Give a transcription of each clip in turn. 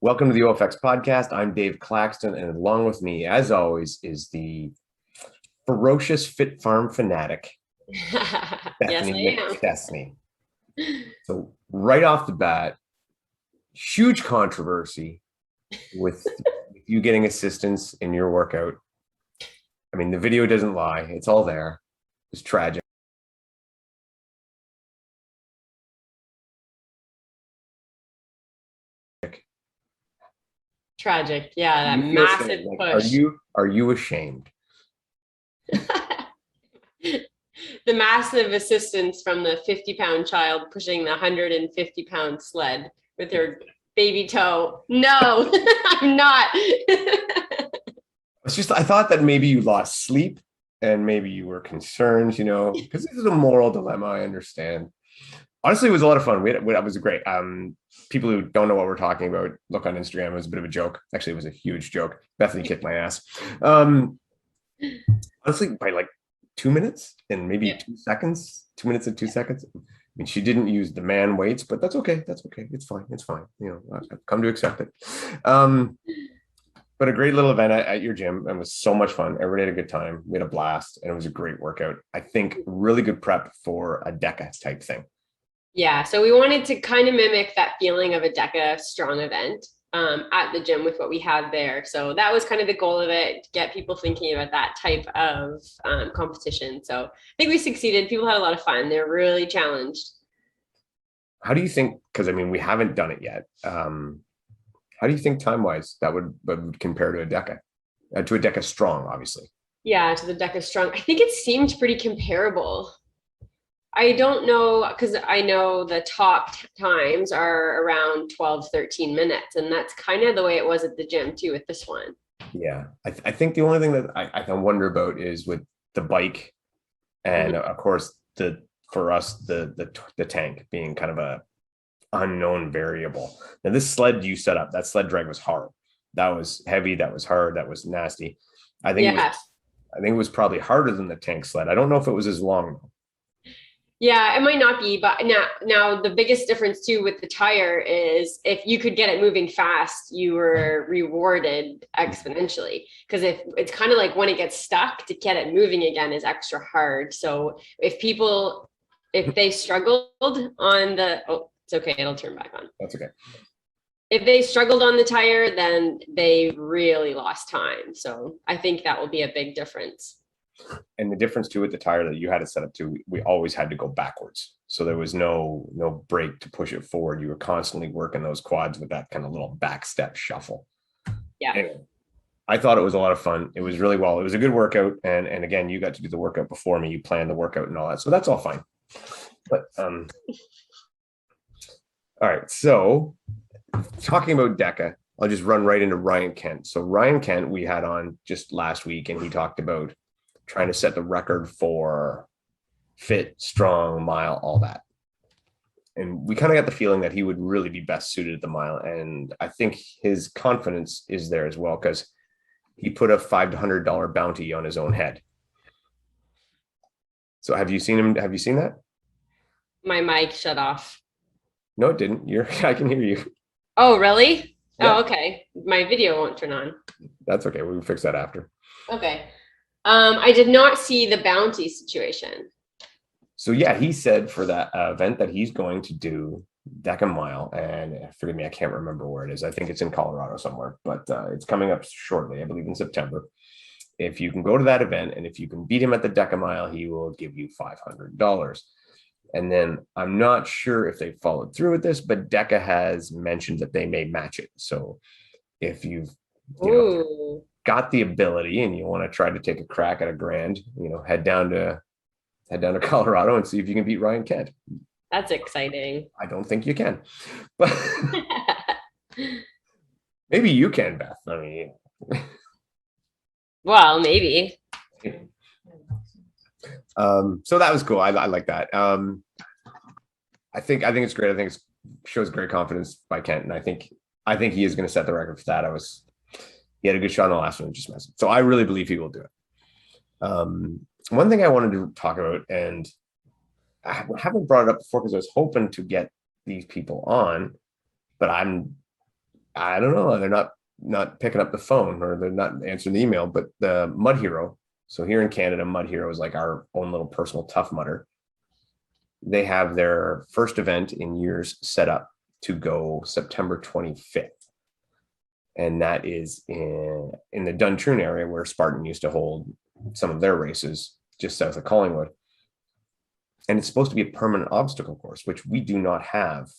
Welcome to the OFX podcast. I'm Dave Claxton, and along with me, as always, is the ferocious Fit Farm fanatic, Bethany McChesney. So right off the bat, huge controversy with you getting assistance in your workout. I mean, the video doesn't lie. It's all there. It's tragic. Tragic. Yeah, that massive push. Are you ashamed? The massive assistance from the 50-pound child pushing the 150-pound sled with her baby toe. No, I'm not. It's just, I thought that maybe you lost sleep and maybe you were concerned, because this is a moral dilemma. I understand. Honestly, it was a lot of fun. It was great. People who don't know what we're talking about, look on Instagram. It was a bit of a joke. Actually, it was a huge joke. Bethany kicked my ass. Honestly, by like 2 minutes and maybe 2 seconds, 2 minutes and 2 seconds. I mean, she didn't use the man weights, but that's okay. That's okay. It's fine. It's fine. I've come to accept it. But a great little event at your gym, and it was so much fun. Everybody had a good time. We had a blast, and it was a great workout. I think really good prep for a DECA type thing. Yeah, so we wanted to kind of mimic that feeling of a DECA strong event at the gym with what we had there. So that was kind of the goal of it, to get people thinking about that type of competition. So I think we succeeded. People had a lot of fun. They're really challenged. How do you think, because I mean, we haven't done it yet. How do you think time-wise that would compare to a DECA? To a DECA strong, obviously. Yeah, to the DECA strong. I think it seemed pretty comparable. I don't know, because I know the top times are around 12, 13 minutes. And that's kind of the way it was at the gym too with this one. Yeah. I think the only thing that I wonder about is with the bike and of course for us, the tank being kind of a unknown variable. Now this sled you set up, that sled drag was hard. That was heavy. That was hard. That was nasty. I think it was probably harder than the tank sled. I don't know if it was as long though. Yeah, it might not be, but now the biggest difference too with the tire is if you could get it moving fast, you were rewarded exponentially. Because if it's kind of like when it gets stuck, to get it moving again is extra hard. So if they struggled on it's okay, it'll turn back on. That's okay. If they struggled on the tire, then they really lost time. So I think that will be a big difference. And the difference too with the tire that you had it set up to, we always had to go backwards. So there was no brake to push it forward. You were constantly working those quads with that kind of little back step shuffle. Yeah. Anyway, I thought it was a lot of fun. It was really well. It was a good workout. And again, you got to do the workout before me. You planned the workout and all that. So that's all fine. But all right. So talking about DECA, I'll just run right into Ryan Kent. So Ryan Kent, we had on just last week, and he talked about trying to set the record for fit, strong, mile, all that. And we kind of got the feeling that he would really be best suited at the mile. And I think his confidence is there as well, because he put a $500 bounty on his own head. So have you seen him? Have you seen that? My mic shut off. No, it didn't. I can hear you. Oh, really? Yeah. Oh, okay. My video won't turn on. That's okay. We can fix that after. Okay. I did not see the bounty situation. So yeah, he said for that event that he's going to do DECA mile, and forgive me, I can't remember where it is. I think it's in Colorado somewhere, but it's coming up shortly, I believe in September. If you can go to that event and if you can beat him at the DECA mile, he will give you $500. And then I'm not sure if they followed through with this, but DECA has mentioned that they may match it. So if you've got the ability and you want to try to take a crack at $1,000, head down to Colorado and see if you can beat Ryan Kent. That's exciting. I don't think you can, but maybe you can, Beth. I mean, well, maybe. So that was cool. I like that. I think it's great. I think it shows great confidence by Kent, and I think he is going to set the record for that. He had a good shot on the last one and just messed it. So I really believe he will do it. One thing I wanted to talk about, and I haven't brought it up before because I was hoping to get these people on, but I'm I don't know. They're not picking up the phone or they're not answering the email. But the Mud Hero. So here in Canada, Mud Hero is like our own little personal Tough Mudder. They have their first event in years set up to go September 25th. And that is in the Duntroon area where Spartan used to hold some of their races just south of Collingwood. And it's supposed to be a permanent obstacle course, which we do not have,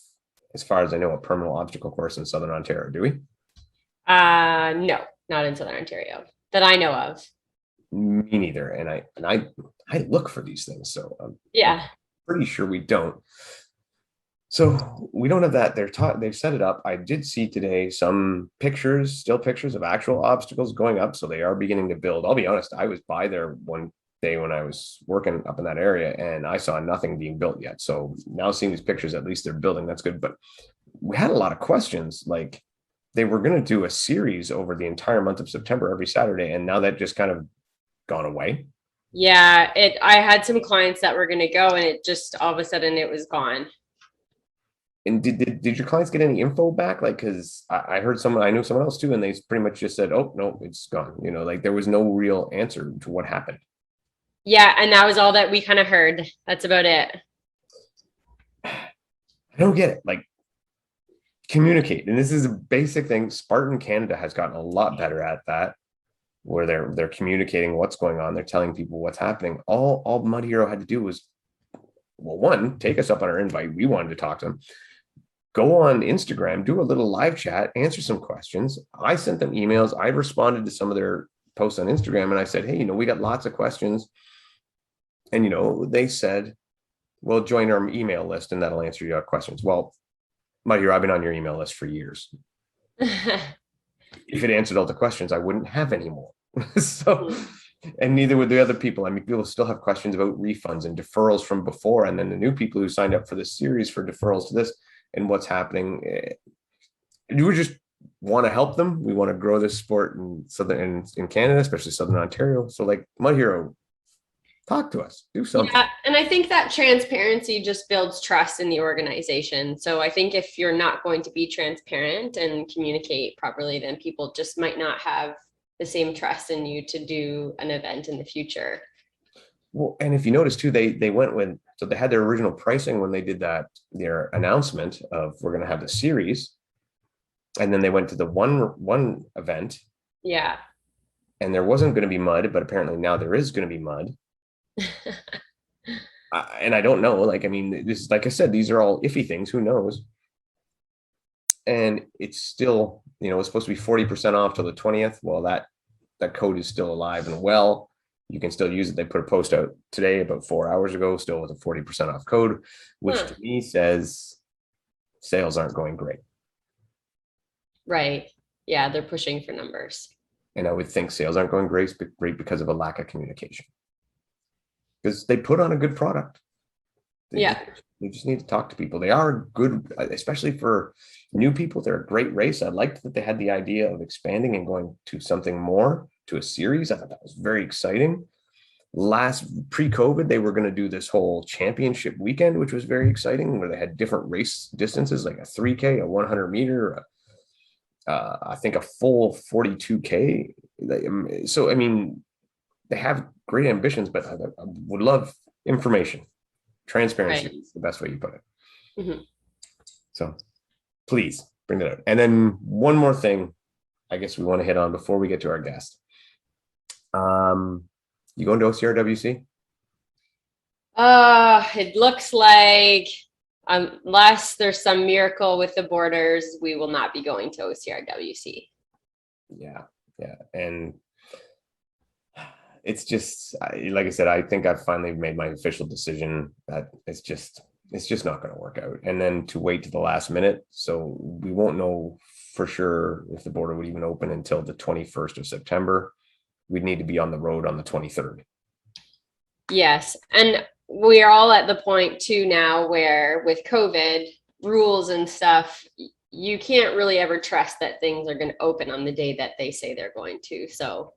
as far as I know, a permanent obstacle course in Southern Ontario, do we? No, not in Southern Ontario that I know of. Me neither. And I look for these things, so I'm Yeah. pretty sure we don't. So we don't have that. They've set it up. I did see today some pictures, still pictures of actual obstacles going up. So they are beginning to build. I'll be honest, I was by there one day when I was working up in that area and I saw nothing being built yet. So now seeing these pictures, at least they're building. That's good. But we had a lot of questions. Like they were going to do a series over the entire month of September every Saturday. And now that just kind of gone away. Yeah, I had some clients that were going to go and it just all of a sudden it was gone. And did your clients get any info back? Like, because I heard someone, I knew someone else too, and they pretty much just said, "Oh no, it's gone." You know, like there was no real answer to what happened. Yeah, and that was all that we kind of heard. That's about it. I don't get it. Like, communicate, and this is a basic thing. Spartan Canada has gotten a lot better at that, where they're communicating what's going on. They're telling people what's happening. All Mud Hero had to do was, well, one, take us up on our invite. We wanted to talk to them. Go on Instagram, do a little live chat, answer some questions. I sent them emails. I responded to some of their posts on Instagram and I said, hey, we got lots of questions. And, they said, well, join our email list and that'll answer your questions. Well, my dear, I've been on your email list for years. If it answered all the questions, I wouldn't have any more. So, and neither would the other people. I mean, people still have questions about refunds and deferrals from before. And then the new people who signed up for this series for deferrals to this, and what's happening. We just want to help them. We want to grow this sport in Canada, especially Southern Ontario. So like Mud Hero, talk to us, do something. Yeah, and I think that transparency just builds trust in the organization. So I think if you're not going to be transparent and communicate properly, then people just might not have the same trust in you to do an event in the future. Well, and if you notice too, they went with, so they had their original pricing when they did their announcement of we're going to have the series. And then they went to the one event. Yeah. And there wasn't going to be mud, but apparently now there is going to be mud. And I don't know, like, I mean, this, like I said, these are all iffy things. Who knows? And it's still, it's supposed to be 40% off till the 20th. Well, that code is still alive and well. You can still use it. They put a post out today about 4 hours ago, still with a 40% off code, which to me says sales aren't going great. Right. Yeah, they're pushing for numbers. And I would think sales aren't going great because of a lack of communication. Because they put on a good product. They just need to talk to people. They are good, especially for new people. They're a great race. I liked that they had the idea of expanding and going to something more, to a series. I thought that was very exciting. Pre-COVID, they were going to do this whole championship weekend, which was very exciting, where they had different race distances, like a 3K, a 100 meter, I think a full 42K. So, I mean, they have great ambitions, but I would love information. Transparency is the best way you put it. Mm-hmm. So please bring it out. And then one more thing, I guess we want to hit on before we get to our guest. You going to OCRWC? It looks like unless there's some miracle with the borders, we will not be going to OCRWC. Yeah. And it's just, like I said, I think I've finally made my official decision that it's just not going to work out. And then to wait to the last minute. So we won't know for sure if the border would even open until the 21st of September. We'd need to be on the road on the 23rd. Yes. And we are all at the point too now where with COVID rules and stuff, you can't really ever trust that things are going to open on the day that they say they're going to. So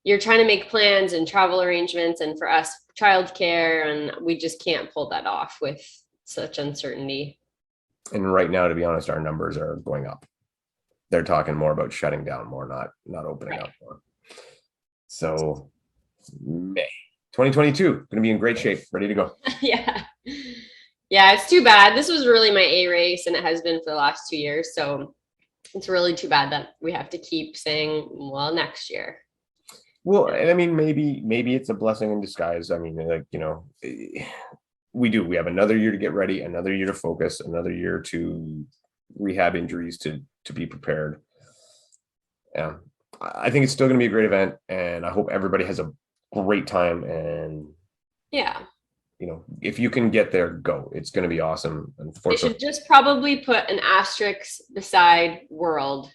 you're trying to make plans and travel arrangements, and for us, childcare, and we just can't pull that off with such uncertainty. And right now, to be honest, our numbers are going up. they're talking more about shutting down more, not opening up more. So May 2022, going to be in great shape, ready to go. Yeah. Yeah, it's too bad. This was really my A race, and it has been for the last 2 years. So it's really too bad that we have to keep saying, well, next year. Well, and I mean, maybe it's a blessing in disguise. I mean, like, we have another year to get ready, another year to focus, another year to rehab injuries to be prepared. Yeah, I think it's still going to be a great event, and I hope everybody has a great time. And Yeah. if you can get there, go. It's going to be awesome. They should just probably put an asterisk beside world,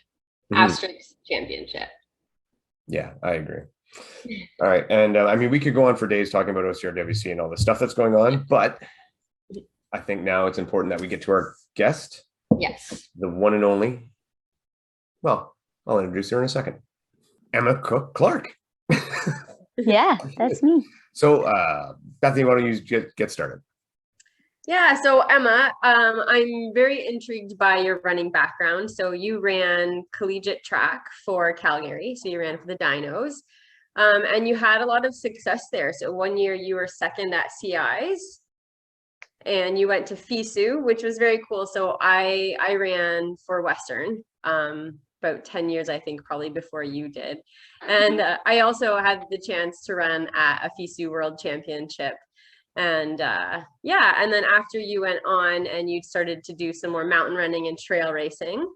asterisk championship. Yeah, I agree. All right. And I mean, we could go on for days talking about OCRWC and all the stuff that's going on, but I think now it's important that we get to our guest. Yes. The one and only. Well, I'll introduce her in a second. Emma Cook-Clarke. Yeah, that's me. So, Bethany, why don't you get started? Yeah, so Emma, I'm very intrigued by your running background. So you ran collegiate track for Calgary. So you ran for the Dinos, and you had a lot of success there. So one year you were second at CI's, and you went to FISU, which was very cool. So I ran for Western about 10 years, I think, probably before you did. And I also had the chance to run at a FISU World Championship. And and then after you went on and you started to do some more mountain running and trail racing.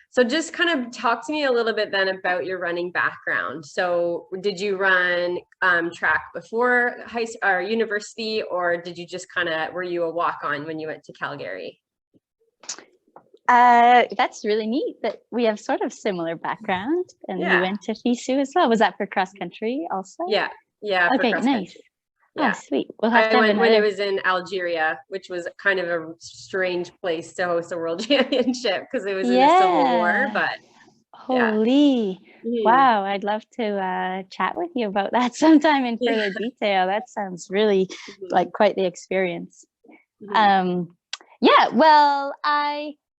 So just kind of talk to me a little bit then about your running background. So did you run track before high school or university, or did you just were you a walk-on when you went to Calgary? That's really neat that we have sort of similar background, and you went to FISU as well. Was that for cross country also? Yeah. Okay, nice. Country. Yeah. Oh, sweet. We'll have I went when it was in Algeria, which was kind of a strange place to host a world championship because it was in a civil war. But holy, wow! I'd love to chat with you about that sometime in further detail. That sounds really like quite the experience. Well,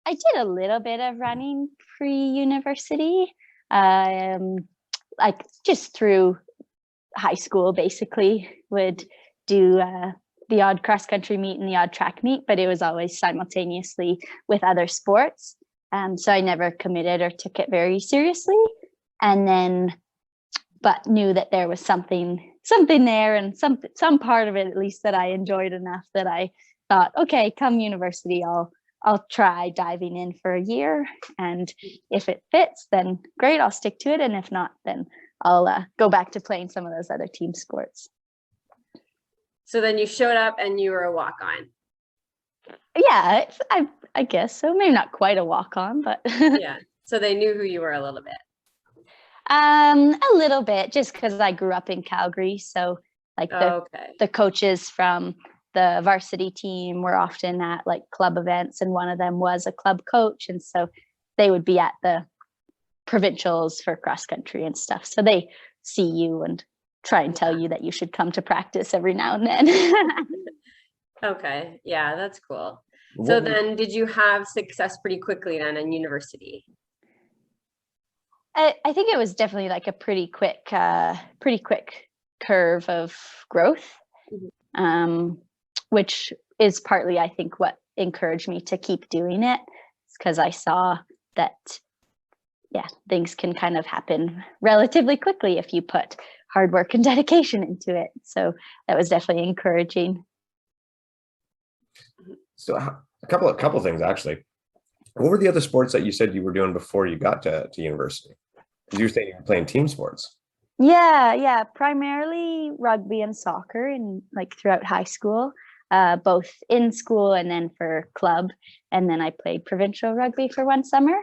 I did a little bit of running pre-university, like just through high school, basically would do the odd cross country meet and the odd track meet, but it was always simultaneously with other sports. So I never committed or took it very seriously. And then, but knew that there was something there, and some part of it at least that I enjoyed enough that I thought, okay, come university, I'll try diving in for a year, and if it fits, then great, I'll stick to it, and if not, then I'll go back to playing some of those other team sports. So then you showed up and you were a walk-on. Yeah, I guess so. Maybe not quite a walk-on, but yeah. So they knew who you were a little bit. A little bit, just because I grew up in Calgary, so like the coaches from the varsity team were often at like club events, and one of them was a club coach, and so they would be at the provincials for cross country and stuff. So they see you and try and tell you that you should come to practice every now and then. Okay. Yeah, that's cool. So then did you have success pretty quickly then in university? I think it was definitely like a pretty quick curve of growth, which is partly, I think, what encouraged me to keep doing it. It's because I saw that things can kind of happen relatively quickly if you put hard work and dedication into it. So that was definitely encouraging. So a couple of things, actually. What were the other sports that you said you were doing before you got to university? You were saying you were playing team sports. Yeah. Primarily rugby and soccer, and like throughout high school, both in school and then for club. And then I played provincial rugby for one summer.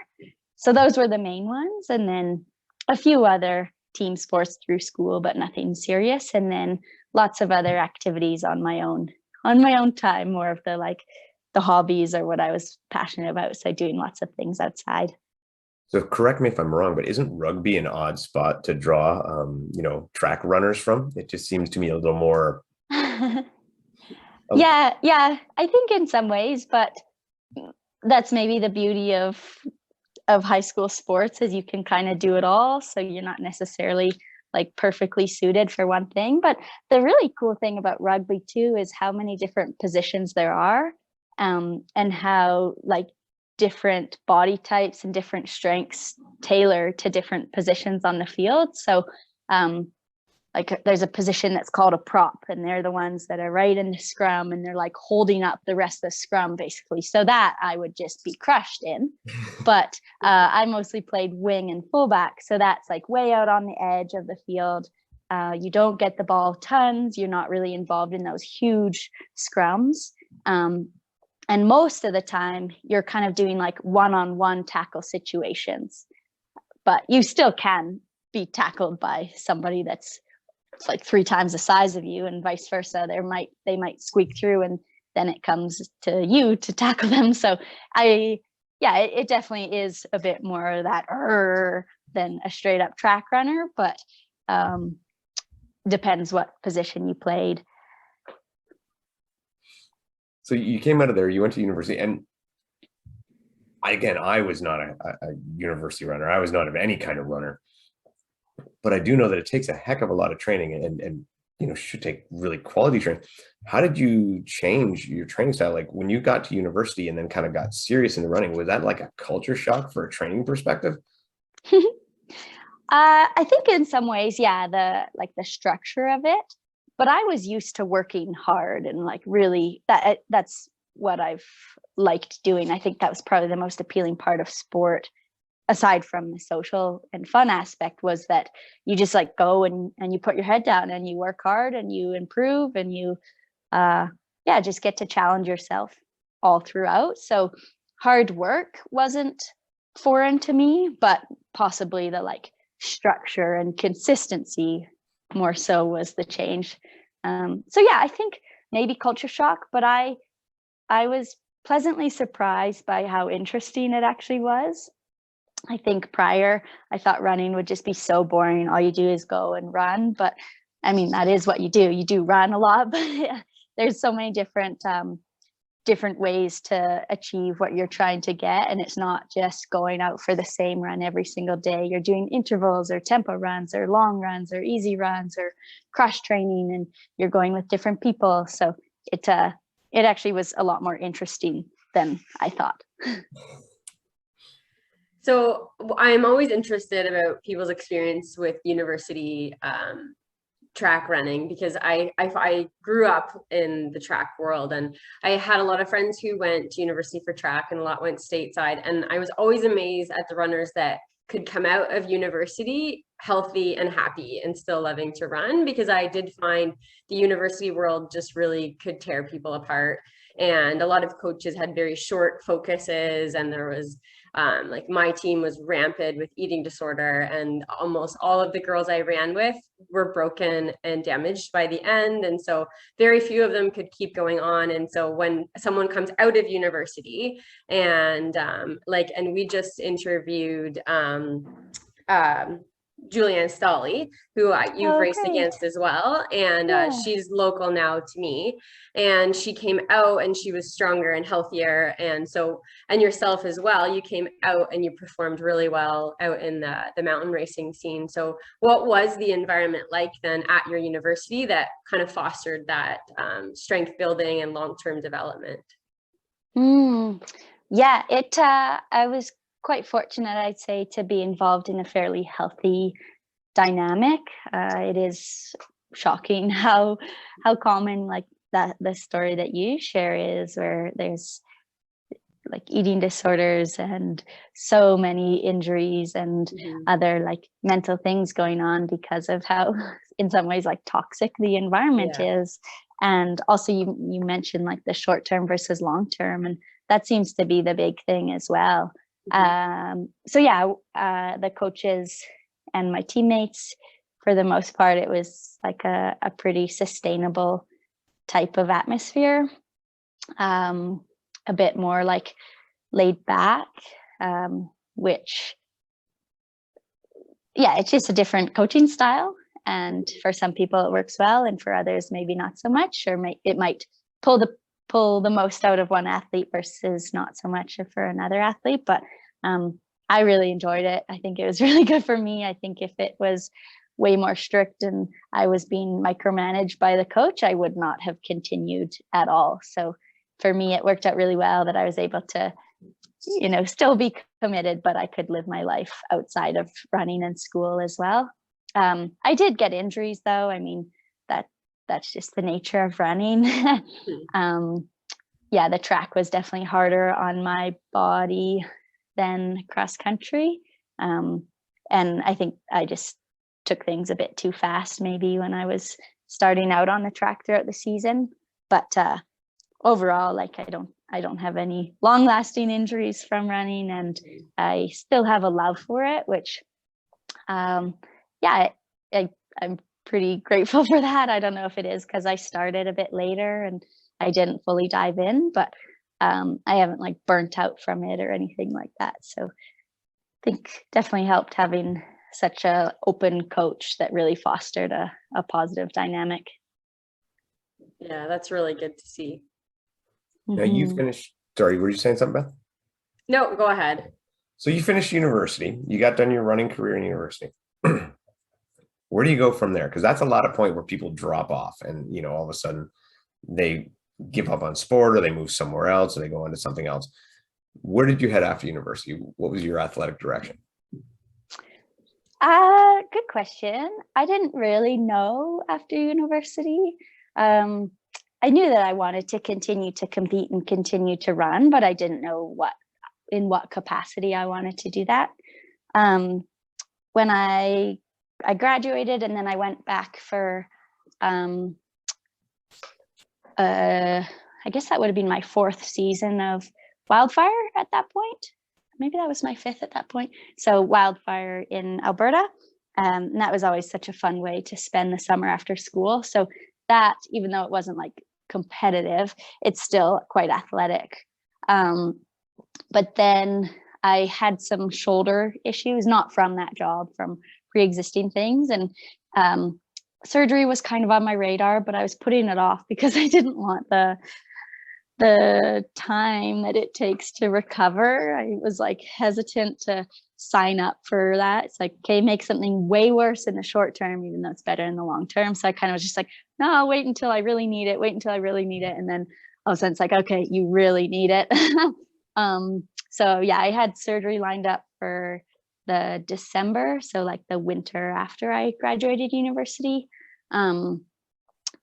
So those were the main ones, and then a few other team sports through school, but nothing serious. And then lots of other activities on my own time, more of the hobbies or what I was passionate about. So doing lots of things outside. So correct me if I'm wrong, but isn't rugby an odd spot to draw, track runners from? It just seems to me a little more. Yeah. I think in some ways, but that's maybe the beauty of of high school sports is you can kind of do it all. So you're not necessarily like perfectly suited for one thing. But the really cool thing about rugby too is how many different positions there are, and how like different body types and different strengths tailor to different positions on the field. So like there's a position that's called a prop, and they're the ones that are right in the scrum, and they're like holding up the rest of the scrum basically. So that I would just be crushed in. But I mostly played wing and fullback, so that's like way out on the edge of the field. You don't get the ball tons. You're not really involved in those huge scrums. And most of the time, you're kind of doing like one-on-one tackle situations, but you still can be tackled by somebody that's like 3 times the size of you, and vice versa. They might squeak through, and then it comes to you to tackle them. So it definitely is a bit more of that than a straight up track runner, but depends what position you played. So you came out of there, you went to university, and I was not a university runner. I was not of any kind of runner, but I do know that it takes a heck of a lot of training, and should take really quality training. How did you change your training style? Like when you got to university and then kind of got serious in running, was that like a culture shock for a training perspective? I think in some ways, yeah, the structure of it, but I was used to working hard, and like really that's what I've liked doing. I think that was probably the most appealing part of sport, aside from the social and fun aspect, was that you just like go and you put your head down and you work hard and you improve, and you just get to challenge yourself all throughout. So hard work wasn't foreign to me, but possibly the like structure and consistency more so was the change. I think maybe culture shock, but I was pleasantly surprised by how interesting it actually was. I think prior, I thought running would just be so boring. All you do is go and run. But I mean, that is what you do. You do run a lot, but there's so many different ways to achieve what you're trying to get. And it's not just going out for the same run every single day. You're doing intervals or tempo runs or long runs or easy runs or cross training, and you're going with different people. So it actually was a lot more interesting than I thought. So I'm always interested about people's experience with university track running, because I grew up in the track world, and I had a lot of friends who went to university for track, and a lot went stateside. And I was always amazed at the runners that could come out of university healthy and happy and still loving to run, because I did find the university world just really could tear people apart. And a lot of coaches had very short focuses, and there was like my team was rampant with eating disorder, and almost all of the girls I ran with were broken and damaged by the end. And so very few of them could keep going on. And so when someone comes out of university and and we just interviewed Julianne Stolly, who you've raced great. against as well. And she's local now to me. And she came out and she was stronger and healthier. And so, and yourself as well, you came out and you performed really well out in the mountain racing scene. So what was the environment like then at your university that kind of fostered that strength building and long-term development? Yeah, I was quite fortunate, I'd say, to be involved in a fairly healthy dynamic. It is shocking how common like that the story that you share is, where there's like eating disorders and so many injuries and other like mental things going on because of how in some ways like toxic the environment is. And also you mentioned like the short term versus long term, and that seems to be the big thing as well. The coaches and my teammates, for the most part, it was like a pretty sustainable type of atmosphere, a bit more like laid back, which it's just a different coaching style, and for some people it works well, and for others maybe not so much, or it might pull the most out of one athlete versus not so much for another athlete. But I really enjoyed it. I think it was really good for me. I think if it was way more strict and I was being micromanaged by the coach, I would not have continued at all. So for me, it worked out really well that I was able to, still be committed, but I could live my life outside of running and school as well. I did get injuries though. I mean, that's just the nature of running. The track was definitely harder on my body than cross country. And I think I just took things a bit too fast maybe when I was starting out on the track throughout the season. But overall, like I don't have any long lasting injuries from running, and I still have a love for it, which I'm pretty grateful for that. I don't know if it is because I started a bit later and I didn't fully dive in, but I haven't like burnt out from it or anything like that. So I think definitely helped having such a open coach that really fostered a positive dynamic. Yeah, that's really good to see. Now you finished, sorry, were you saying something, Beth? No, go ahead. So you finished university, you got done your running career in university. Where do you go from there? Because that's a lot of point where people drop off and, all of a sudden they give up on sport or they move somewhere else or they go into something else. Where did you head after university? What was your athletic direction? Good question. I didn't really know after university. I knew that I wanted to continue to compete and continue to run, but I didn't know in what capacity I wanted to do that. When I graduated and then I went back for I guess that would have been my 4th season of Wildfire at that point. Maybe that was my 5th at that point. So Wildfire in Alberta. And that was always such a fun way to spend the summer after school. So that, even though it wasn't like competitive, it's still quite athletic. But then I had some shoulder issues, not from that job, from pre-existing things. And surgery was kind of on my radar, but I was putting it off because I didn't want the time that it takes to recover. I was like hesitant to sign up for that. It's like, okay, make something way worse in the short term, even though it's better in the long term. So I kind of was just like, no, I'll wait until I really need it. And then all of a sudden it's like, okay, you really need it. So yeah, I had surgery lined up for the December. So like the winter after I graduated university.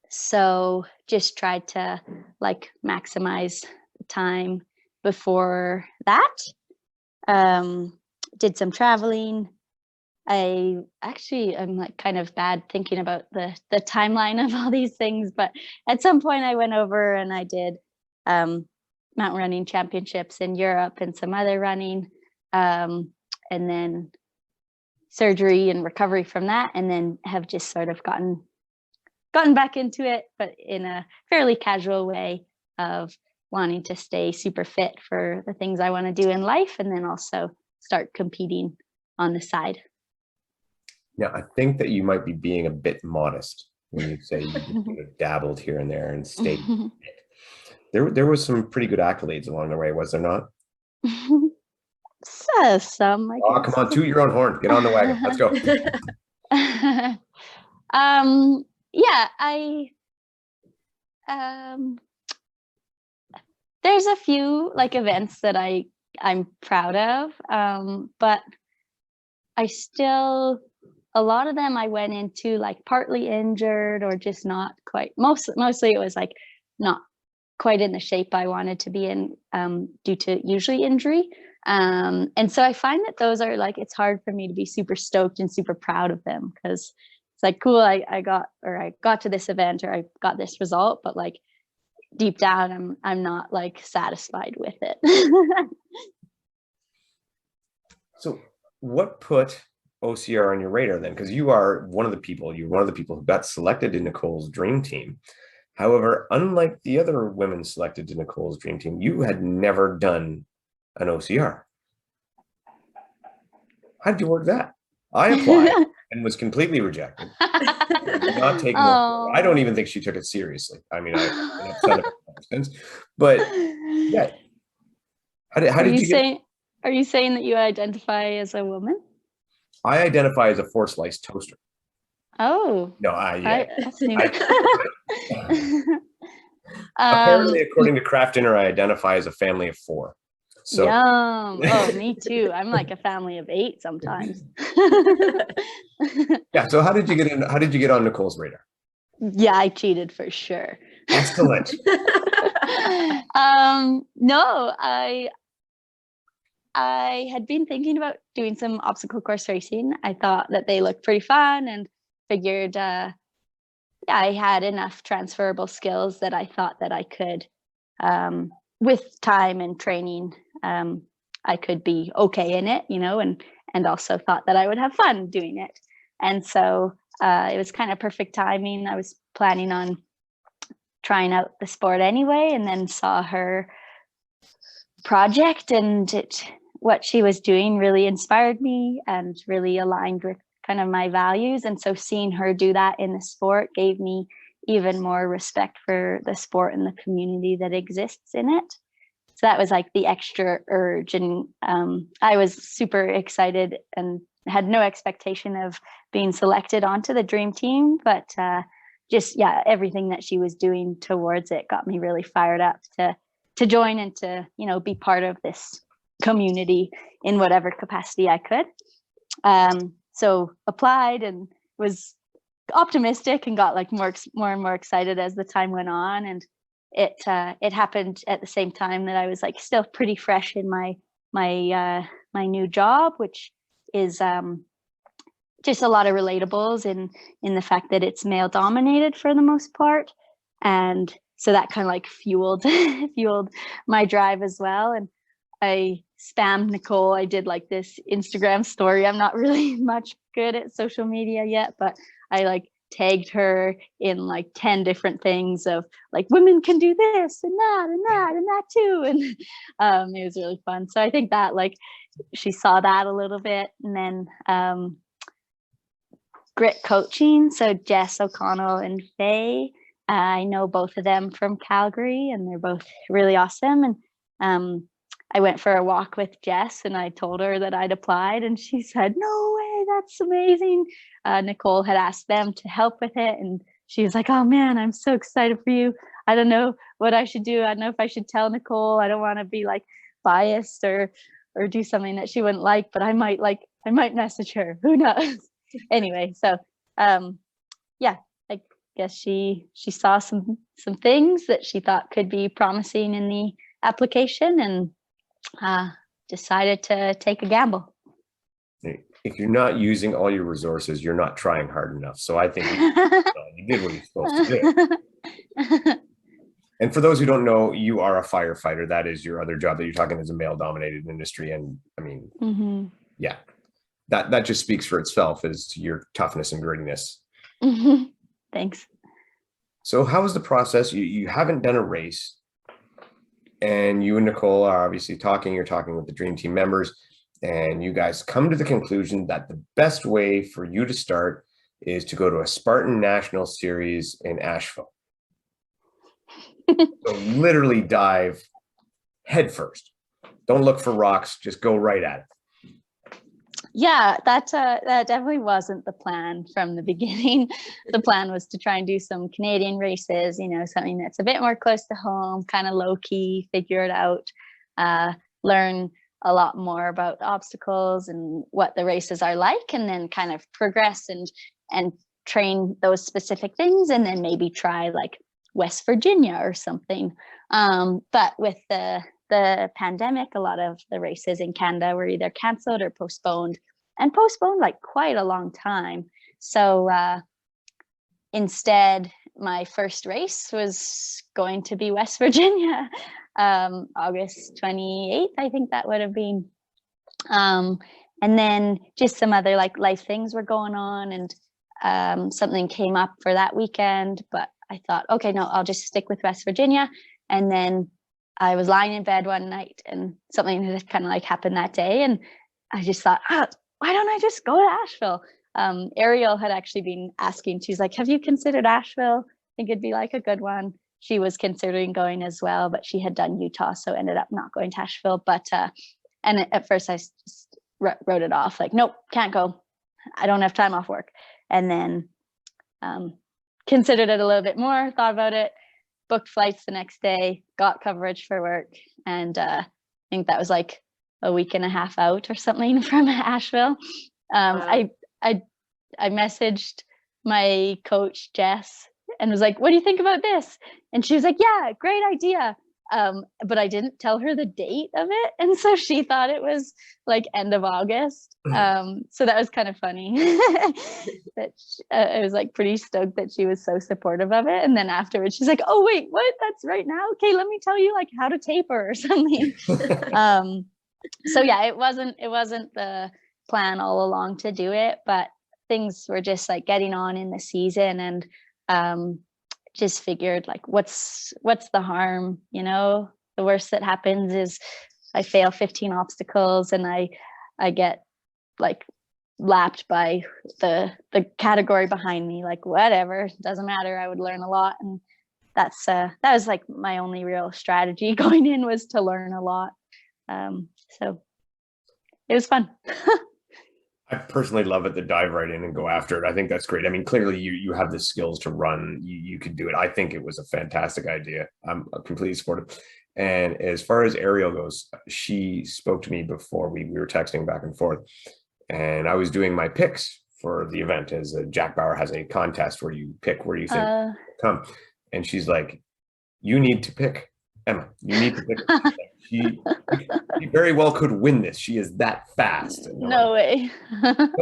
So just tried to like maximize the time before that. Did some traveling. I'm like kind of bad thinking about the timeline of all these things, but at some point I went over and I did mountain running championships in Europe and some other running, and then surgery and recovery from that, and then have just sort of gotten back into it, but in a fairly casual way of wanting to stay super fit for the things I want to do in life, and then also start competing on the side. Now, I think that you might be being a bit modest when you say you dabbled here and there and stayed fit. There was some pretty good accolades along the way, was there not? So some, I guess. Come on, toot your own horn. Get on the wagon. Let's go. There's a few like events that I'm proud of, but I still, a lot of them I went into like partly injured or just not quite, mostly it was like not quite in the shape I wanted to be in, due to usually injury. And so I find that those are like, it's hard for me to be super stoked and super proud of them, because it's like, cool, I got to this event or I got this result, but like deep down, I'm not like satisfied with it. So what put OCR on your radar then? Because you're one of the people who got selected in Nicole's dream team. However, unlike the other women selected to Nicole's dream team, you had never done an OCR. How did you work that? I applied and was completely rejected. Not taken. I don't even think she took it seriously. I mean, I've been upset about it since, but yeah. How did you get? Are you saying that you identify as a woman? I identify as a 4-slice toaster. Oh, No, that's new. Apparently, according to Kraft Dinner, I identify as a family of 4. So Yum. Oh, me too. I'm like a family of 8 sometimes. yeah. So how did you get on Nicole's radar? Yeah, I cheated for sure. Excellent. No, I had been thinking about doing some obstacle course racing. I thought that they looked pretty fun and figured I had enough transferable skills that I thought that I could, with time and training, I could be okay in it, and also thought that I would have fun doing it. And so it was kind of perfect timing. I was planning on trying out the sport anyway, and then saw her project, and what she was doing really inspired me and really aligned with kind of my values. And so seeing her do that in the sport gave me even more respect for the sport and the community that exists in it. So that was like the extra urge. And I was super excited and had no expectation of being selected onto the dream team, but everything that she was doing towards it got me really fired up to join and to, be part of this community in whatever capacity I could. So applied and was optimistic and got like more and more excited as the time went on. And it happened at the same time that I was like still pretty fresh in my new job, which is just a lot of relatables in the fact that it's male dominated for the most part. And so that kind of like fueled my drive as well. And I spammed Nicole. I did like this Instagram story. I'm not really much good at social media yet, but I like tagged her in like 10 different things of like women can do this and that and that and that too. And it was really fun. So I think that like she saw that a little bit. And then grit coaching. So Jess O'Connell and Faye, I know both of them from Calgary, and they're both really awesome. And I went for a walk with Jess and I told her that I'd applied, and she said, "No way, that's amazing." Nicole had asked them to help with it, and she was like, "Oh man, I'm so excited for you. I don't know what I should do. I don't know if I should tell Nicole. I don't want to be like biased or do something that she wouldn't like, but I might message her. Who knows?" Anyway, so I guess she saw some things that she thought could be promising in the application, and decided to take a gamble. If you're not using all your resources, you're not trying hard enough. So I think you did what you're supposed to do. And for those who don't know, you are a firefighter. That is your other job that you're talking as a male-dominated industry. And I mean, yeah, that just speaks for itself as to your toughness and grittiness. Thanks. So how was the process? You haven't done a race, and you and Nicole are obviously talking. You're talking with the dream team members, and you guys come to the conclusion that the best way for you to start is to go to a Spartan National Series in Asheville. So literally dive headfirst. Don't look for rocks. Just go right at it. Yeah, that definitely wasn't the plan from the beginning. The plan was to try and do some Canadian races, something that's a bit more close to home, kind of low key, figure it out, learn a lot more about obstacles and what the races are like, and then kind of progress and train those specific things, and then maybe try like West Virginia or something. But with the pandemic, a lot of the races in Canada were either canceled or postponed like quite a long time. So instead, my first race was going to be West Virginia, August 28th, I think that would have been. And then just some other like life things were going on, and something came up for that weekend, but I thought, okay, no, I'll just stick with West Virginia. And then I was lying in bed one night, and something had kind of like happened that day, and I just thought, why don't I just go to Asheville? Ariel had actually been asking, she's like, "Have you considered Asheville? I think it'd be like a good one." She was considering going as well, but she had done Utah, so ended up not going to Asheville. But And at first I just wrote it off, like, nope, can't go. I don't have time off work. And then considered it a little bit more, thought about it, booked flights the next day, got coverage for work. And I think that was like a week and a half out or something from Asheville. I messaged my coach, Jess, and was like, what do you think about this? And she was like, yeah, great idea. But I didn't tell her the date of it. And so she thought it was like end of August. So that was kind of funny. That I was like pretty stoked that she was so supportive of it. And then afterwards, she's like, oh, wait, what? That's right now? Okay, let me tell you like how to taper or something. So yeah, it wasn't the plan all along to do it, but things were just like getting on in the season, and just figured like what's the harm, you know? The worst that happens is I fail 15 obstacles and I get like lapped by the category behind me, like whatever, doesn't matter, I would learn a lot. And that was like my only real strategy going in, was to learn a lot. So it was fun. I personally love it to dive right in and go after it. I think that's great. I mean, clearly you have the skills to run. You could do it. I think it was a fantastic idea. I'm completely supportive. And as far as Ariel goes, she spoke to me before we were texting back and forth. And I was doing my picks for the event, as Jack Bauer has a contest where you pick where you think come. And she's like, you need to pick Emma. You need to pick her. She very well could win this. She is that fast. No way.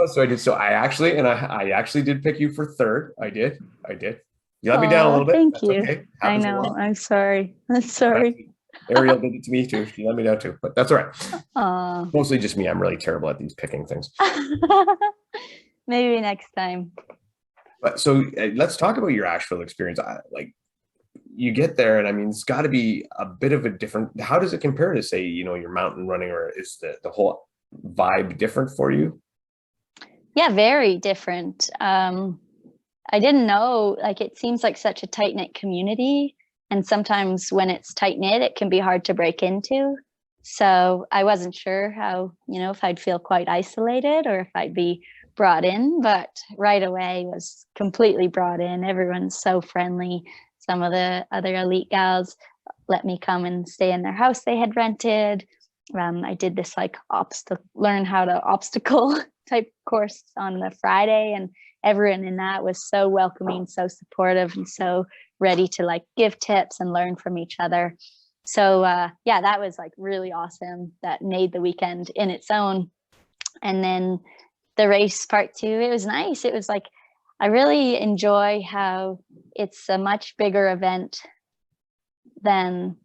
So I did. So I actually did pick you for third. I did. You let me down a little bit. Thank That's you. Okay. I know. I'm sorry. Ariel did it to me too. She let me down too, but that's all right. Mostly just me. I'm really terrible at these picking things. Maybe next time. But so let's talk about your Asheville experience. Like, you get there, and I mean, it's got to be a bit of a different. How does it compare to, say, your mountain running, or is the whole vibe different for you? Yeah, very different. I didn't know, like, it seems like such a tight knit community, and sometimes when it's tight knit, it can be hard to break into. So I wasn't sure how, if I'd feel quite isolated or if I'd be brought in, but right away was completely brought in. Everyone's so friendly. Some of the other elite gals let me come and stay in their house they had rented. I did this like learn how to obstacle type course on the Friday, and everyone in that was so welcoming, so supportive, and so ready to like give tips and learn from each other. So yeah, that was like really awesome. That made the weekend in its own. And then the race part 2, it was nice. It was like, I really enjoy how it's a much bigger event than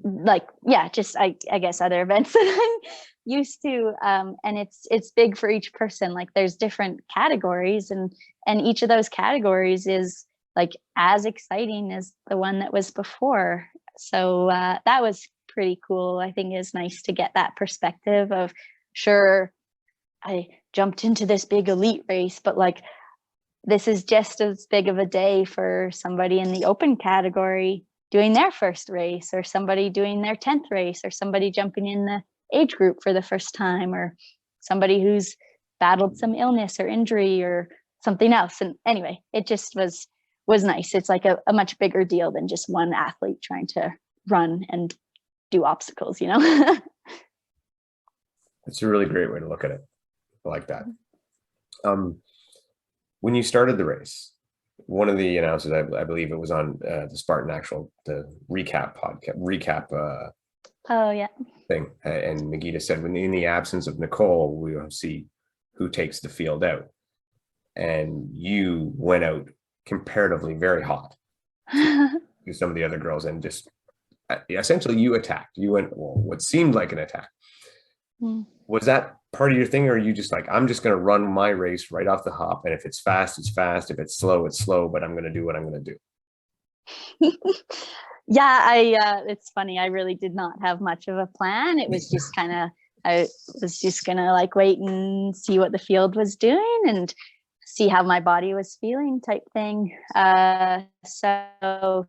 like, yeah, just I guess other events that I'm used to. And it's big for each person. Like, there's different categories, and each of those categories is like as exciting as the one that was before. So that was pretty cool. I think it's nice to get that perspective of, sure, I jumped into this big elite race, but like, this is just as big of a day for somebody in the open category doing their first race, or somebody doing their 10th race, or somebody jumping in the age group for the first time, or somebody who's battled some illness or injury or something else. And anyway, it just was nice. It's like a much bigger deal than just one athlete trying to run and do obstacles, It's a really great way to look at it. I like that. When you started the race, one of the announcers, I believe it was on the Spartan the recap oh yeah, thing, and Megita said, when in the absence of Nicole, we will see who takes the field out. And you went out comparatively very hot to some of the other girls, and just essentially you attacked. You went, well, what seemed like an attack. Was that part of your thing, or are you just like, I'm just going to run my race right off the hop, and if it's fast, it's fast, if it's slow, it's slow, but I'm going to do what I'm going to do? Yeah, it's funny, I really did not have much of a plan. It was just kind of, I was just going to like wait and see what the field was doing and see how my body was feeling type thing. So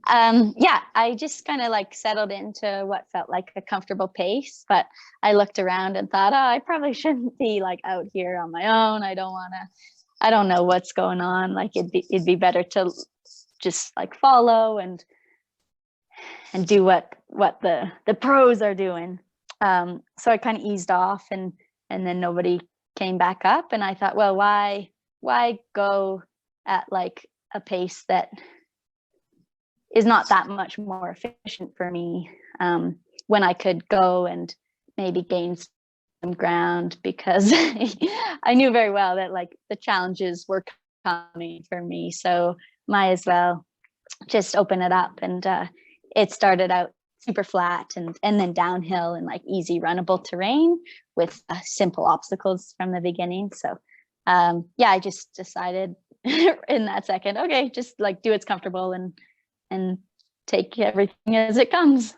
Yeah, I just kind of like settled into what felt like a comfortable pace, but I looked around and thought, oh, I probably shouldn't be like out here on my own. I don't know what's going on. Like it'd be better to just like follow and do what the pros are doing. So I kind of eased off, and then nobody came back up, and I thought, well, why go at like a pace that is not that much more efficient for me, when I could go and maybe gain some ground, because I knew very well that like the challenges were coming for me. So might as well just open it up. And it started out super flat and then downhill and like easy runnable terrain with simple obstacles from the beginning. So yeah, I just decided in that second, okay, just like do what's comfortable and take everything as it comes.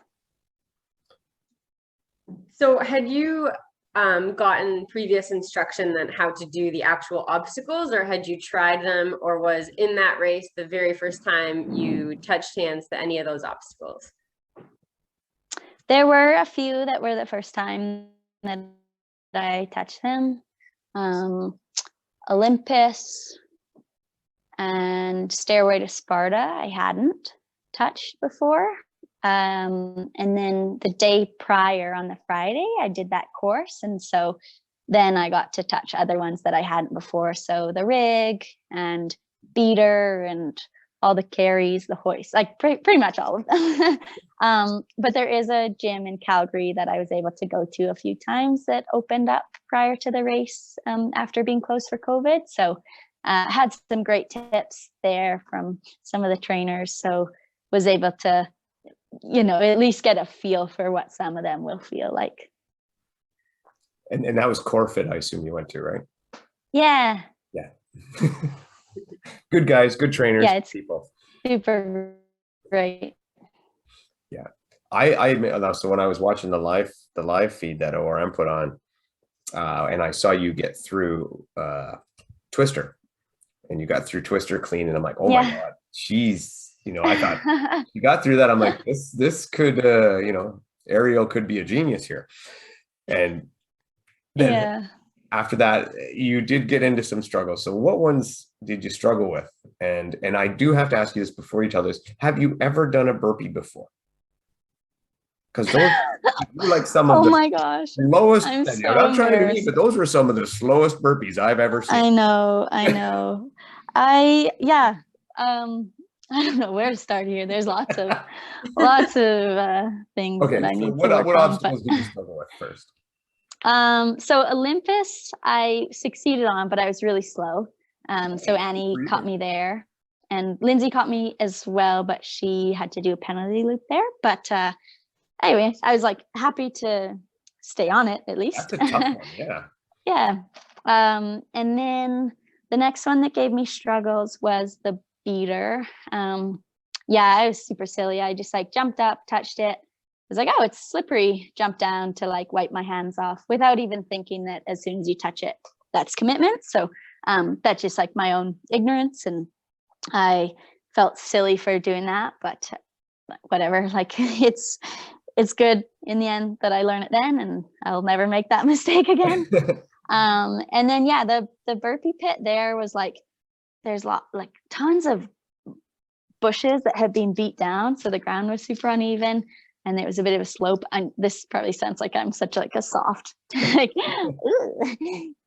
So had you gotten previous instruction on how to do the actual obstacles, or had you tried them, or was in that race the very first time you touched hands to any of those obstacles? There were a few that were the first time that I touched them. Olympus and Stairway to Sparta I hadn't touched before. And then the day prior on the Friday, I did that course. And so then I got to touch other ones that I hadn't before. So the rig and beater and all the carries, the hoist, like pretty much all of them. But there is a gym in Calgary that I was able to go to a few times that opened up prior to the race, after being closed for COVID. So had some great tips there from some of the trainers. So was able to, at least get a feel for what some of them will feel like. And that was CoreFit, I assume you went to, right? Yeah. Yeah. Good guys, good trainers, yeah, it's people. Super great. Yeah. I admit, so when I was watching the live feed that ORM put on, and I saw you get through Twister, and you got through Twister clean, and I'm like, oh my God, she's, I thought you got through that. I'm like, this could, Ariel could be a genius here. And then after that, you did get into some struggles. So what ones did you struggle with? And I do have to ask you this before you tell this. Have you ever done a burpee before? Because those were like some of oh the my gosh, slowest. I'm so not trying to be, but those were some of the slowest burpees I've ever seen. I know. I don't know where to start here. There's lots of things that I need to work what on. Obstacles did you struggle with first? So Olympus I succeeded on, but I was really slow. So Annie caught me there, and Lindsay caught me as well, but she had to do a penalty loop there. But anyway, I was like happy to stay on it at least. That's a tough one, yeah. Yeah. And then the next one that gave me struggles was the beater. I was super silly. I just like jumped up, touched it. I was like, oh, it's slippery. Jumped down to like wipe my hands off without even thinking that as soon as you touch it, that's commitment. So that's just like my own ignorance. And I felt silly for doing that, but whatever, like it's good in the end that I learn it then, and I'll never make that mistake again. And then, the burpee pit there was like, there's tons of bushes that had been beat down. So the ground was super uneven and it was a bit of a slope. And this probably sounds like I'm such like a soft, like,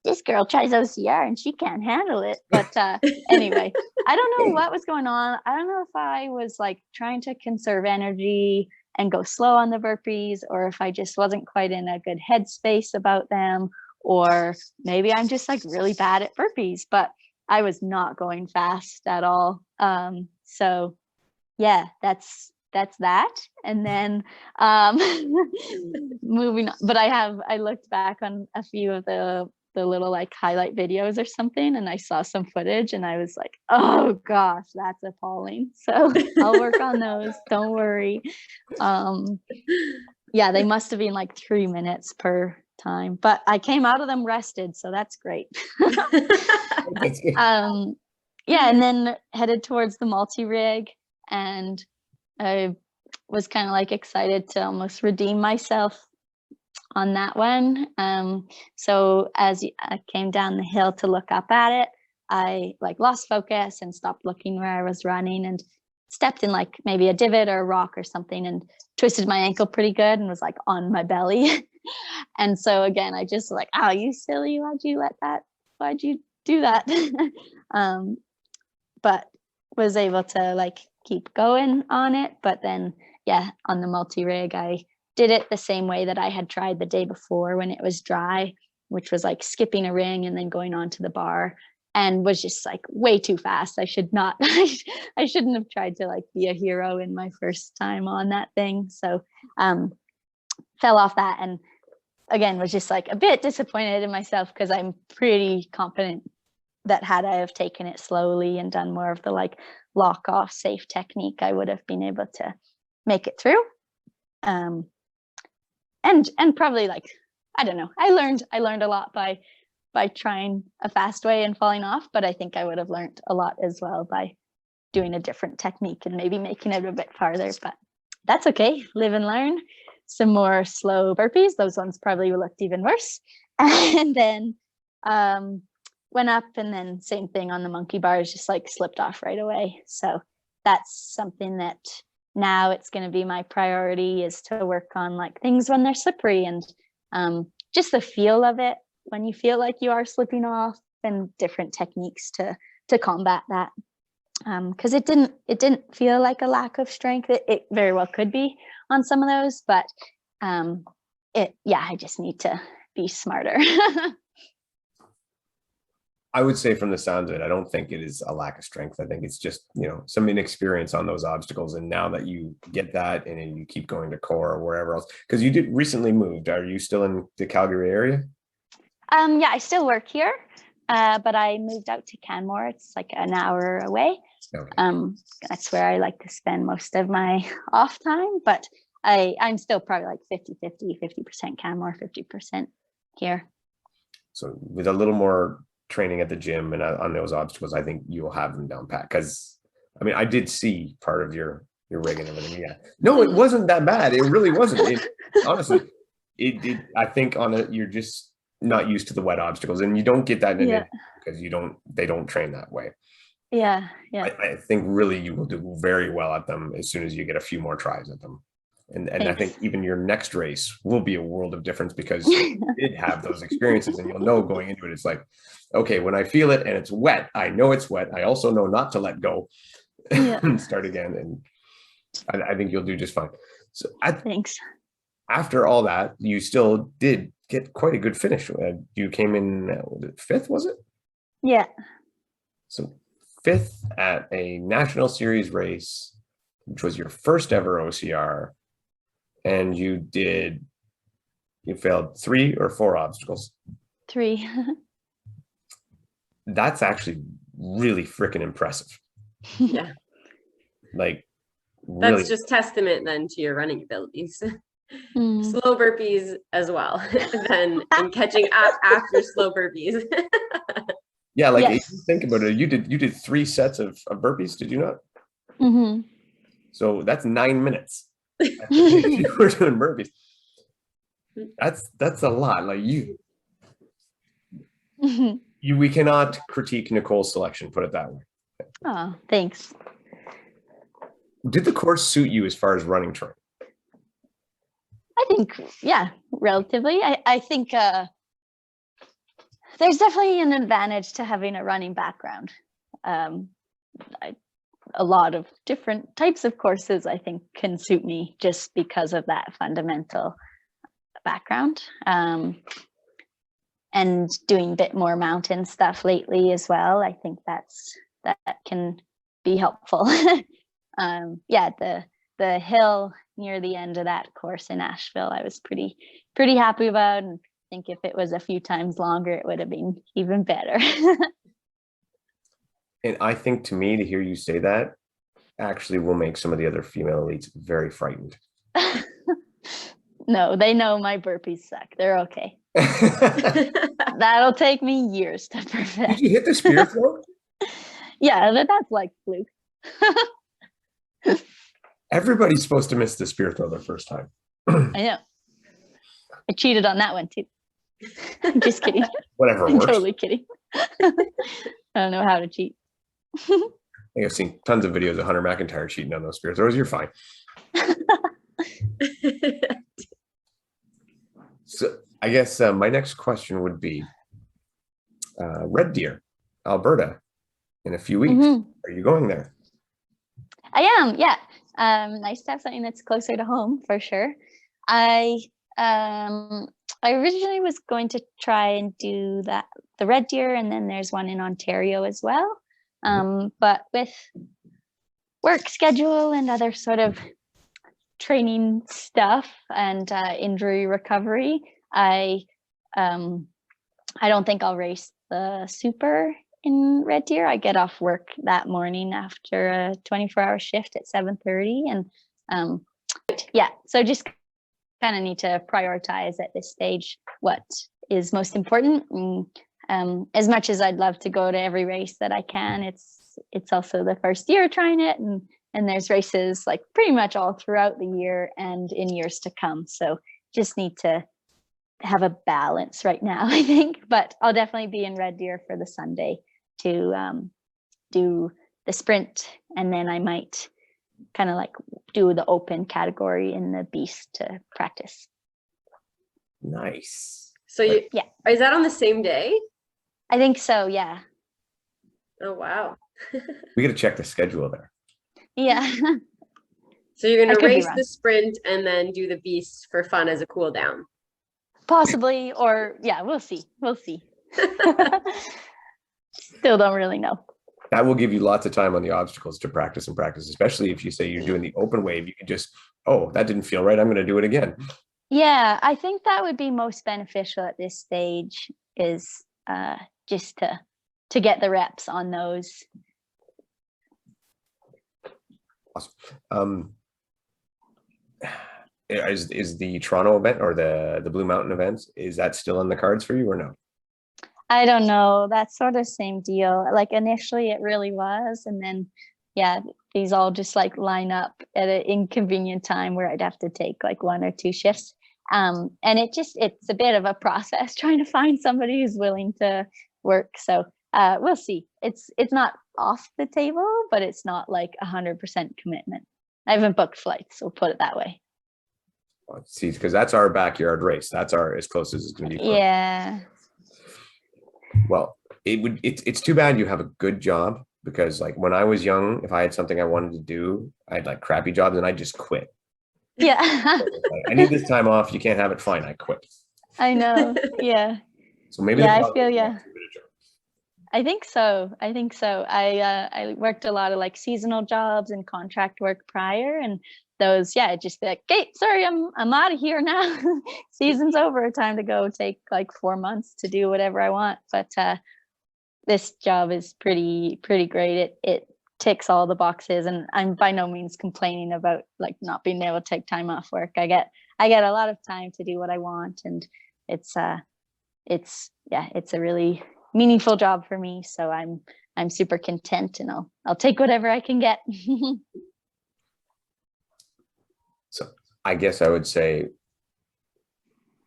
this girl tries OCR and she can't handle it. But anyway, I don't know what was going on. I don't know if I was like trying to conserve energy and go slow on the burpees, or if I just wasn't quite in a good headspace about them, or maybe I'm just like really bad at burpees, but I was not going fast at all. So yeah, that's that. And then moving on, but I looked back on a few of the little like highlight videos or something, and I saw some footage and I was like, oh gosh, that's appalling. So I'll work on those, don't worry. They must have been like 3 minutes per time, but I came out of them rested, so that's great. And then headed towards the multi-rig, and I was kind of like excited to almost redeem myself on that one. So as I came down the hill to look up at it, I like lost focus and stopped looking where I was running and stepped in like maybe a divot or a rock or something and twisted my ankle pretty good and was like on my belly. And so again, I just like, oh, you silly, why'd you do that? But was able to like keep going on it. But then, yeah, on the multi-rig, I did it the same way that I had tried the day before when it was dry, which was like skipping a ring and then going on to the bar, and was just like way too fast. I shouldn't have tried to like be a hero in my first time on that thing. So fell off that, and again was just like a bit disappointed in myself because I'm pretty confident that had I have taken it slowly and done more of the like lock off safe technique, I would have been able to make it through. And probably like, I don't know, I learned a lot by trying a fast way and falling off, but I think I would have learned a lot as well by doing a different technique and maybe making it a bit farther, but that's okay. Live and learn. Some more slow burpees. Those ones probably looked even worse. And then went up, and then same thing on the monkey bars, just like slipped off right away. So that's something that now it's going to be my priority, is to work on like things when they're slippery and just the feel of it when you feel like you are slipping off, and different techniques to combat that. Because it didn't feel like a lack of strength. It very well could be on some of those, but I just need to be smarter. I would say from the sounds of it, I don't think it is a lack of strength. I think it's just, some inexperience on those obstacles. And now that you get that and then you keep going to core or wherever else, because you did recently moved. Are you still in the Calgary area? Yeah, I still work here, but I moved out to Canmore. It's like an hour away. Okay. That's where I like to spend most of my off time, but I'm still probably like 50% Canmore, 50% here. So with a little more training at the gym and on those obstacles, I think you'll have them down pat. Because I mean, I did see part of your rig and everything. Yeah, no, it wasn't that bad. It really wasn't. Honestly, I think you're just not used to the wet obstacles, and you don't get that in it because they don't train that way. Yeah. I think really you will do very well at them as soon as you get a few more tries at them. And I think even your next race will be a world of difference because you did have those experiences, and you'll know going into it, it's like, okay, when I feel it and it's wet, I know it's wet. I also know not to let go and start again. And I think you'll do just fine. So thanks. After all that, you still did get quite a good finish. You came in, fifth, was it? Yeah. So fifth at a national series race, which was your first ever OCR. And you failed 3 or 4 obstacles? 3. That's actually really freaking impressive. Yeah. Like, really. That's just testament then to your running abilities. Slow burpees as well. Then and catching up after slow burpees. Yeah, like if you think about it, you did 3 sets of burpees, did you not? Mm-hmm. So that's 9 minutes. You were doing burpees. That's a lot. Like we cannot critique Nicole's selection, put it that way. Oh, thanks. Did the course suit you as far as running training? I think, yeah, relatively. I think there's definitely an advantage to having a running background. A lot of different types of courses I think can suit me just because of that fundamental background. And doing a bit more mountain stuff lately as well. I think that can be helpful. The hill near the end of that course in Asheville, I was pretty happy about, and I think if it was a few times longer, it would have been even better. And I think, to me, to hear you say that actually will make some of the other female elites very frightened. No, they know my burpees suck. They're okay. That'll take me years to perfect. Did you hit the spear throw? Yeah, that's like fluke. Everybody's supposed to miss the spear throw their first time. I know. I cheated on that one too. I'm just kidding. Whatever I'm works. totally kidding. I don't know how to cheat. I think I've seen tons of videos of Hunter McIntyre cheating on those spear throws. You're fine. So I guess my next question would be Red Deer, Alberta, in a few weeks. Mhm. Are you going there? I am, yeah. Nice to have something that's closer to home for sure. I originally was going to try and do the Red Deer, and then there's one in Ontario as well. But with work schedule and other sort of training stuff and injury recovery, I don't think I'll race the Super in Red Deer. I get off work that morning after a 24-hour shift at 7:30, and yeah, so just kind of need to prioritize at this stage what is most important. As much as I'd love to go to every race that I can, it's also the first year trying it, and there's races like pretty much all throughout the year and in years to come. So just need to have a balance right now, I think. But I'll definitely be in Red Deer for the Sunday to do the sprint, and then I might kind of like do the open category in the beast to practice. Nice. So you, Yeah. is that on the same day? I think so, yeah. Oh, wow. We got to check the schedule there. Yeah. So you're I going to could be race wrong. the sprint and then do the beast for fun as a cool down. Possibly, or yeah, we'll see. Still don't really know. That will give you lots of time on the obstacles to practice and practice, especially if you say you're doing the open wave. You can just, oh, that didn't feel right, I'm going to do it again. Yeah, I think that would be most beneficial at this stage, is just to get the reps on those. Awesome. Is the Toronto event or the Blue Mountain events, is that still in the cards for you or no? I don't know. That's sort of same deal. Like initially it really was, and then yeah, these all just like line up at an inconvenient time where I'd have to take like 1 or 2 shifts. And it's a bit of a process trying to find somebody who's willing to work. So we'll see. It's not off the table, but it's not like 100% commitment. I haven't booked flights, so we'll put it that way. See, because that's our backyard race. That's our as close as it's going to be. Yeah. Well, it's too bad you have a good job, because like when I was young, if I had something I wanted to do, I had like crappy jobs and I just quit. Yeah. Like, I need this time off. You can't have it. Fine, I quit. I know. Yeah. So maybe I feel yeah. I think so. I I worked a lot of like seasonal jobs and contract work prior, and those, yeah, just be like, okay, sorry, I'm out of here now. Season's over. Time to go take like 4 months to do whatever I want. But this job is pretty great. It ticks all the boxes, and I'm by no means complaining about like not being able to take time off work. I get a lot of time to do what I want, and it's a really meaningful job for me. So I'm super content, and I'll take whatever I can get. So I guess I would say,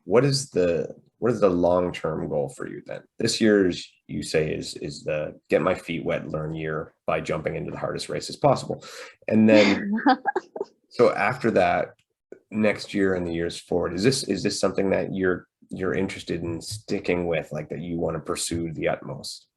what is the long-term goal for you then? This year's, you say, is the get my feet wet, learn year by jumping into the hardest races possible. And then so after that, next year and the years forward, is this something that you're interested in sticking with, like that you want to pursue the utmost?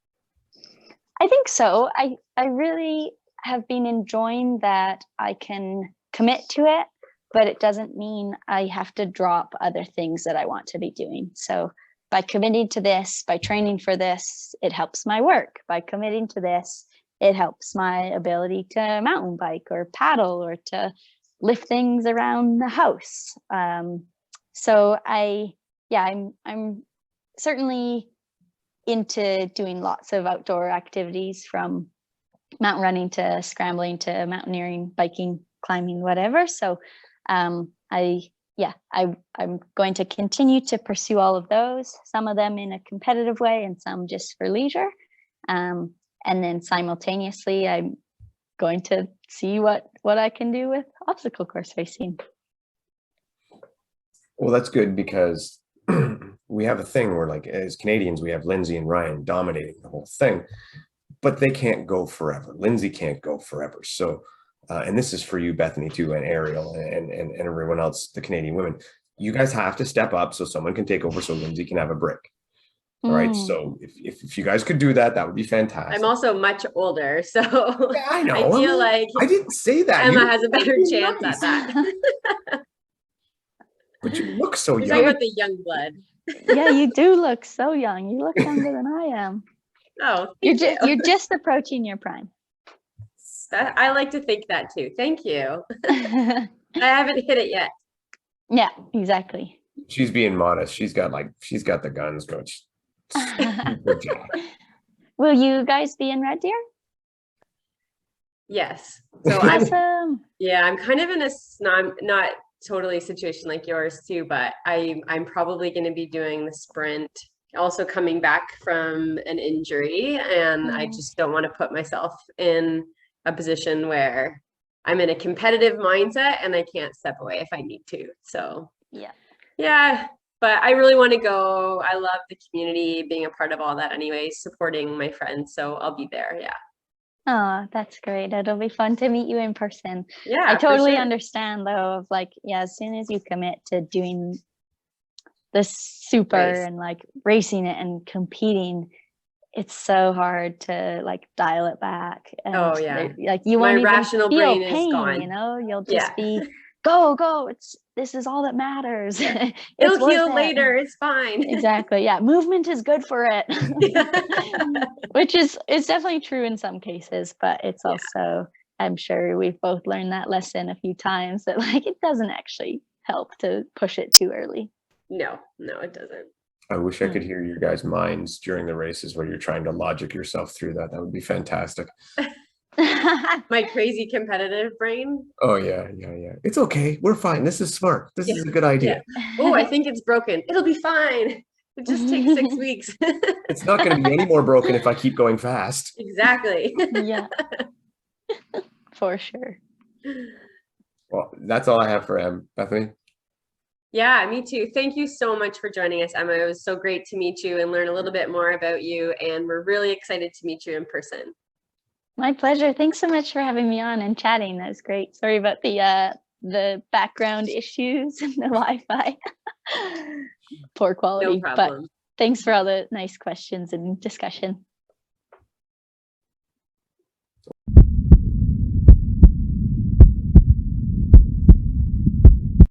I think so. I really have been enjoying that I can commit to it, but it doesn't mean I have to drop other things that I want to be doing. So by committing to this, by training for this, it helps my work. By committing to this, it helps my ability to mountain bike or paddle or to lift things around the house. So I'm certainly into doing lots of outdoor activities, from mountain running to scrambling to mountaineering, biking, climbing, whatever. So I'm going to continue to pursue all of those, some of them in a competitive way and some just for leisure. And then simultaneously, I'm going to see what I can do with obstacle course racing. Well, that's good because we have a thing where, like, as Canadians, we have Lindsay and Ryan dominating the whole thing, but they can't go forever. Lindsay can't go forever. So, and this is for you, Bethany, too, and Ariel, and everyone else, the Canadian women. You guys have to step up so someone can take over, so Lindsay can have a break. All right. So if you guys could do that, that would be fantastic. I'm also much older, so yeah, I know. I feel like I didn't say that. Emma has a better chance at that. But you look so You're young. talking about the young blood. Yeah, you do look so young. You look younger than I am. Oh, you're just approaching your prime. I like to think that too. Thank you. I haven't hit it yet. Yeah, exactly. She's being modest. She's got the guns, coach. Will you guys be in Red Deer? Yes. So awesome. I'm kind of in a not totally situation like yours too, but I'm probably going to be doing the sprint, also coming back from an injury, and I just don't want to put myself in a position where I'm in a competitive mindset and I can't step away if I need to. So yeah, but I really want to go. I love the community, being a part of all that anyway, supporting my friends. So I'll be there. Yeah. Oh, that's great. It'll be fun to meet you in person. Yeah, I totally understand though, of like, as soon as you commit to doing the super and like racing it and competing, it's so hard to like dial it back. And like you won't even feel brain pain, is gone. you know, you'll just be go. This is all that matters. It'll heal later. It's fine. Exactly. Yeah. Movement is good for it. Which is definitely true in some cases, but it's also, I'm sure we've both learned that lesson a few times, that like it doesn't actually help to push it too early. No, it doesn't. I wish I could hear your guys' minds during the races where you're trying to logic yourself through that. That would be fantastic. My crazy competitive brain. Oh yeah. It's okay. We're fine. This is smart. This is a good idea. Oh, I think it's broken. It'll be fine. It just takes 6 weeks. It's not going to be any more broken if I keep going fast. Exactly. Yeah. For sure. Well, that's all I have for Bethany. Yeah, me too. Thank you so much for joining us, Emma. It was so great to meet you and learn a little bit more about you. And we're really excited to meet you in person. My pleasure. Thanks so much for having me on and chatting. That was great. Sorry about the background issues and the Wi-Fi. Poor quality. No problem. But thanks for all the nice questions and discussion.